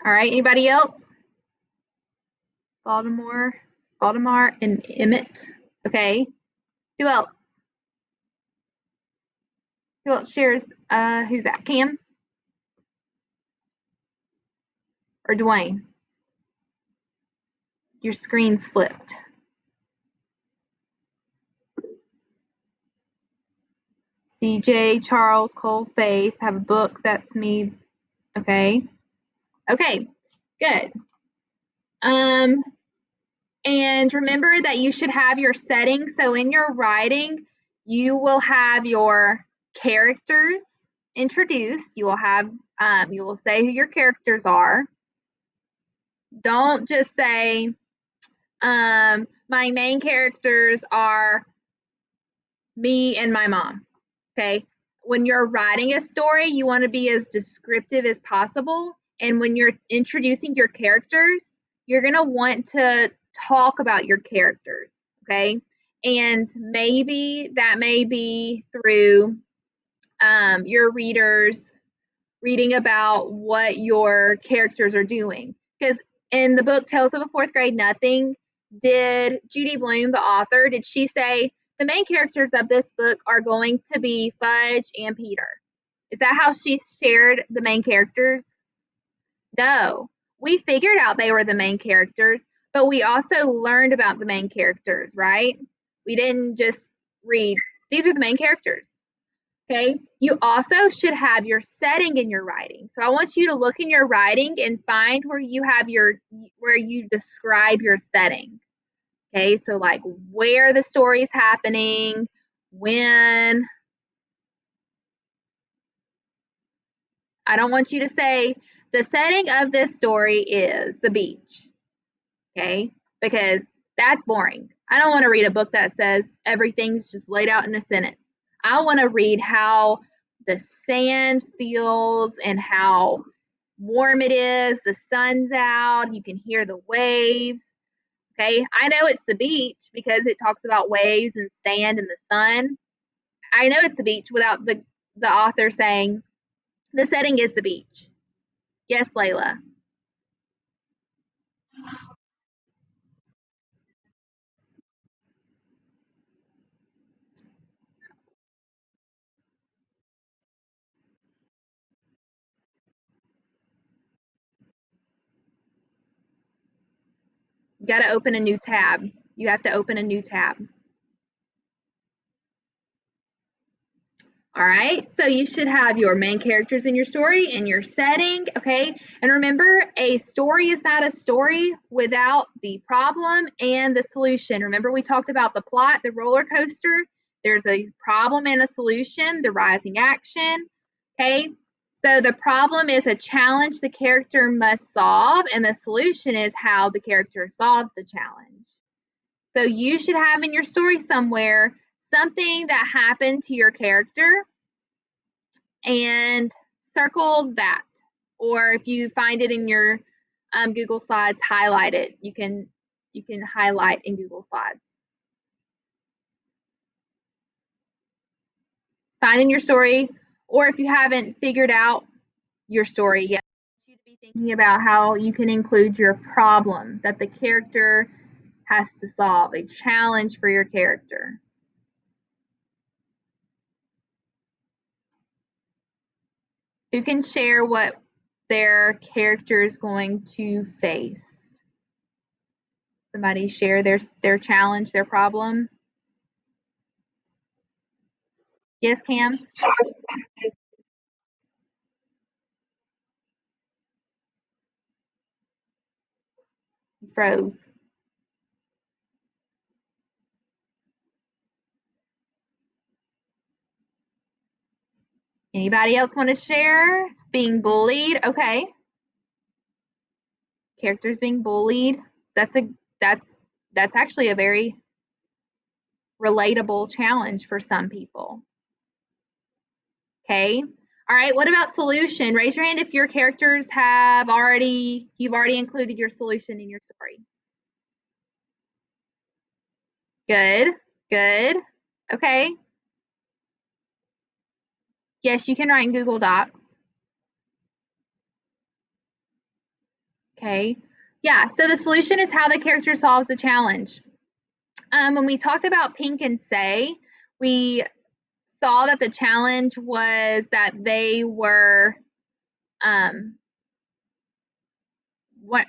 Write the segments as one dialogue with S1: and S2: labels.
S1: All right, anybody else? Baltimore and Emmett. Okay. Who else? Who else shares? Who's that? Cam or Dwayne? Your screen's flipped. CJ, Charles, Cole, Faith have a book. That's me. Okay. Okay. Good. And remember that you should have your setting. So in your writing, you will have your characters introduced. You will have you will say who your characters are. Don't just say my main characters are me and my mom. Okay. When you're writing a story, you want to be as descriptive as possible. And when you're introducing your characters, you're going to want to talk about your characters. Okay. And maybe that may be through your readers reading about what your characters are doing. Because in the book Tales of a Fourth Grade Nothing, did Judy Blume, the author, did she say the main characters of this book are going to be Fudge and Peter? Is that how she shared the main characters? No. We figured out they were the main characters, but we also learned about the main characters, right? We didn't just read, these are the main characters. Okay. You also should have your setting in your writing. So I want you to look in your writing and find where you have where you describe your setting. Okay. So like where the story is happening, when. I don't want you to say the setting of this story is the beach. Okay. Because that's boring. I don't want to read a book that says everything's just laid out in a sentence. I want to read how the sand feels and how warm it is. The sun's out. You can hear the waves. Okay. I know it's the beach because it talks about waves and sand and the sun. I know it's the beach without the author saying the setting is the beach. Yes, Layla. You got to open a new tab. You have to open a new tab. All right, so you should have your main characters in your story and your setting, okay? And remember, a story is not a story without the problem and the solution. Remember, we talked about the plot, the roller coaster. There's a problem and a solution, the rising action, okay? So the problem is a challenge the character must solve, and the solution is how the character solved the challenge. So you should have in your story somewhere something that happened to your character and circle that. Or if you find it in your Google Slides, highlight it. You can highlight in Google Slides. Find in your story, or if you haven't figured out your story yet, you should be thinking about how you can include your problem that the character has to solve, a challenge for your character. Who can share what their character is going to face? Somebody share their challenge, their problem. Yes, Cam? You froze. Anybody else want to share? Being bullied. Okay. Characters being bullied. That's actually a very relatable challenge for some people. Okay. All right. What about solution? Raise your hand if your characters you've already included your solution in your story. Good. Good. Okay. Yes, you can write in Google Docs. Okay. Yeah, so the solution is how the character solves the challenge. When we talked about Pink and Say, we saw that the challenge was that they were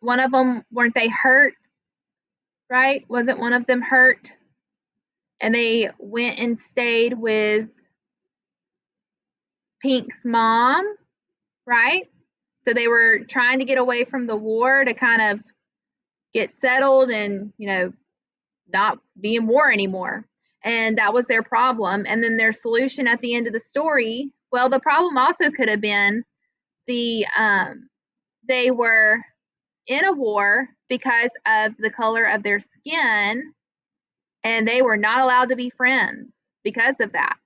S1: one of them, weren't they hurt, right? Wasn't one of them hurt? And they went and stayed with Pink's mom, right? So they were trying to get away from the war to kind of get settled and, not be in war anymore. And that was their problem. And then their solution at the end of the story, well, the problem also could have been they were in a war because of the color of their skin, and they were not allowed to be friends because of that.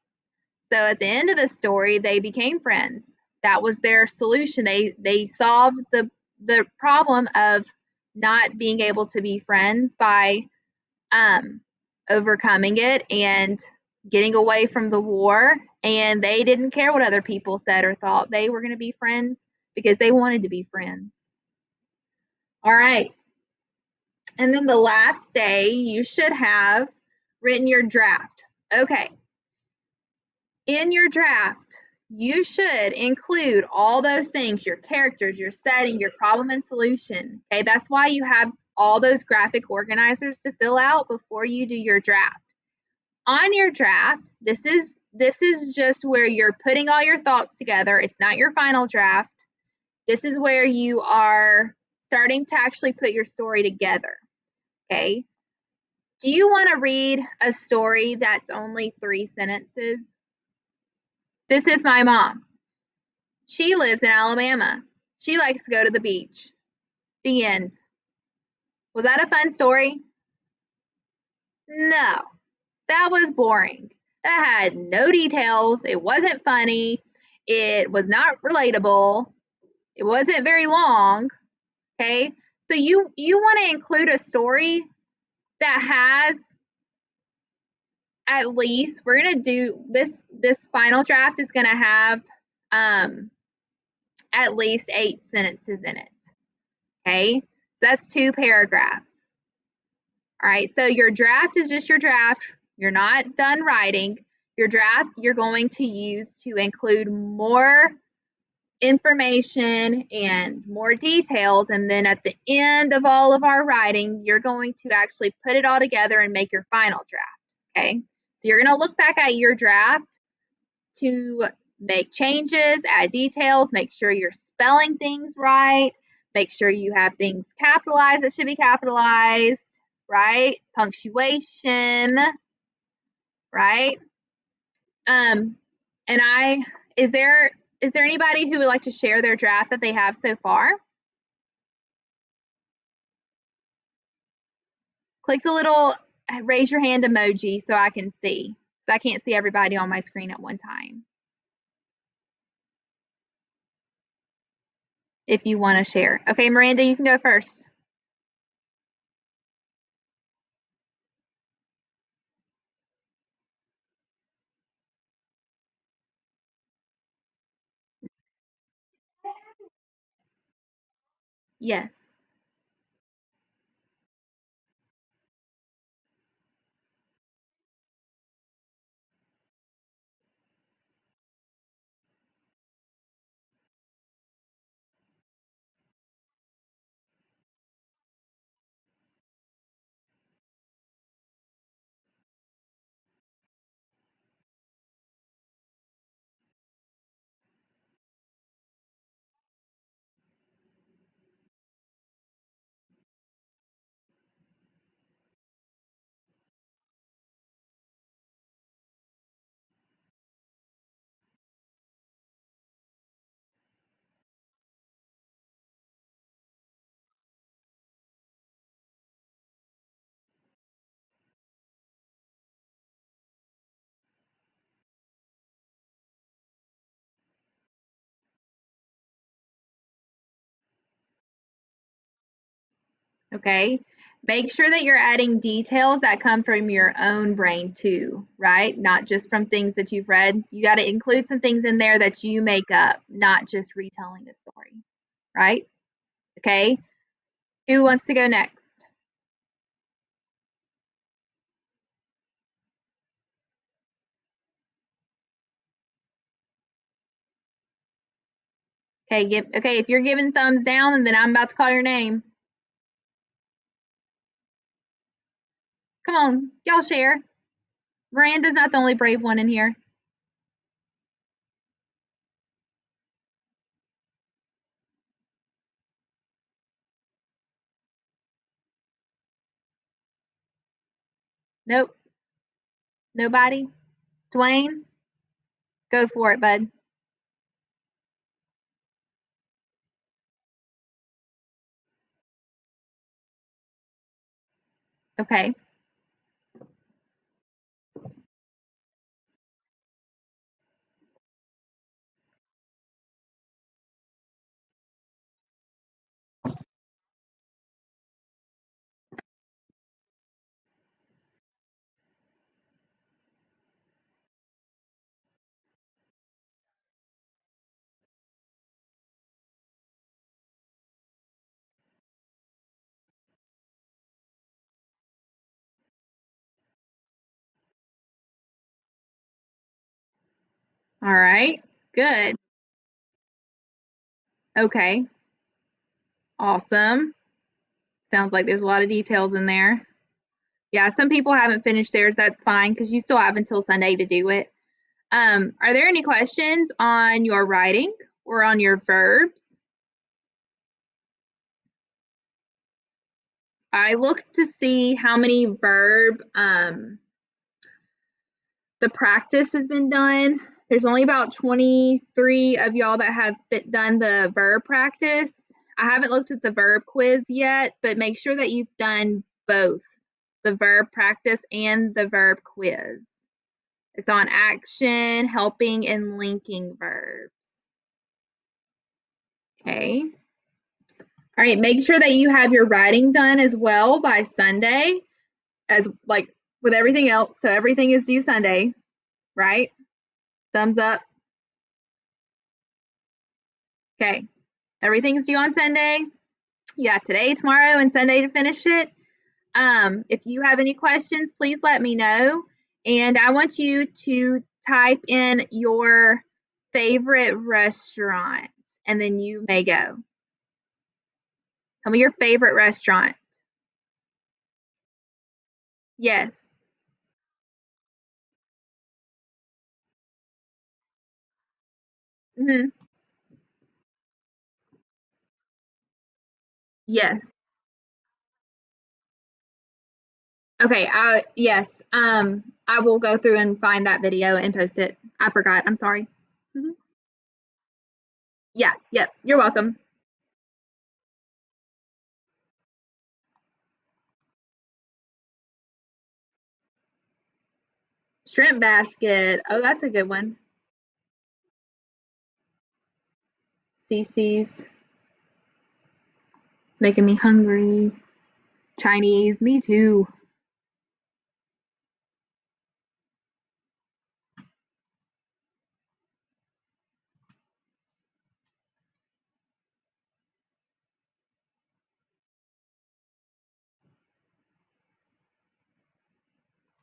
S1: So at the end of the story, they became friends. That was their solution. They solved the problem of not being able to be friends by overcoming it and getting away from the war. And they didn't care what other people said or thought. They were going to be friends because they wanted to be friends. All right. And then the last day, you should have written your draft. Okay. In your draft, you should include all those things, your characters, your setting, your problem and solution. Okay, that's why you have all those graphic organizers to fill out before you do your draft. On your draft, this is just where you're putting all your thoughts together. It's not your final draft. This is where you are starting to actually put your story together. Okay. Do you want to read a story that's only 3 sentences? This is my mom. She lives in Alabama. She likes to go to the beach. The end. Was that a fun story? No, that was boring. That had no details. It wasn't funny. It was not relatable. It wasn't very long. Okay. So you want to include a story that has at least, we're going to do this final draft is going to have at least 8 sentences in it. Okay. So that's 2 paragraphs. All right, so your draft is just your draft. You're not done writing. Your draft you're going to use to include more information and more details. And then at the end of all of our writing, you're going to actually put it all together and make your final draft. Okay, so you're going to look back at your draft to make changes, add details, make sure you're spelling things right, make sure you have things capitalized that should be capitalized, right? Punctuation, right? And is there anybody who would like to share their draft that they have so far? Click the little raise your hand emoji so I can see. So I can't see everybody on my screen at one time. If you want to share. Okay, Miranda, you can go first. Yes. Okay. Make sure that you're adding details that come from your own brain too, right? Not just from things that you've read. You got to include some things in there that you make up, not just retelling the story, right? Okay. Who wants to go next? Okay, if you're giving thumbs down, then I'm about to call your name. Come on, y'all share. Miranda's not the only brave one in here. Nope. Nobody? Dwayne? Go for it, bud. Okay. All right. Good. Okay. Awesome. Sounds like there's a lot of details in there. Yeah, some people haven't finished theirs. That's fine because you still have until Sunday to do it. Are there any questions on your writing or on your verbs? I looked to see how many verb the practice has been done. There's only about 23 of y'all that have done the verb practice. I haven't looked at the verb quiz yet, but make sure that you've done both the verb practice and the verb quiz. It's on action, helping, and linking verbs. Okay. All right, make sure that you have your writing done as well by Sunday, as like with everything else. So everything is due Sunday, right? Thumbs up. Okay. Everything's due on Sunday. You have today, tomorrow, and Sunday to finish it. If you have any questions, please let me know. And I want you to type in your favorite restaurant, and then you may go. Tell me your favorite restaurant. Yes. Mm-hmm. Yes. Okay. Yes. I will go through and find that video and post it. I forgot. I'm sorry. Mm-hmm. Yeah. Yep. You're welcome. Shrimp basket. Oh, that's a good one. Cece's making me hungry. Chinese. Me too.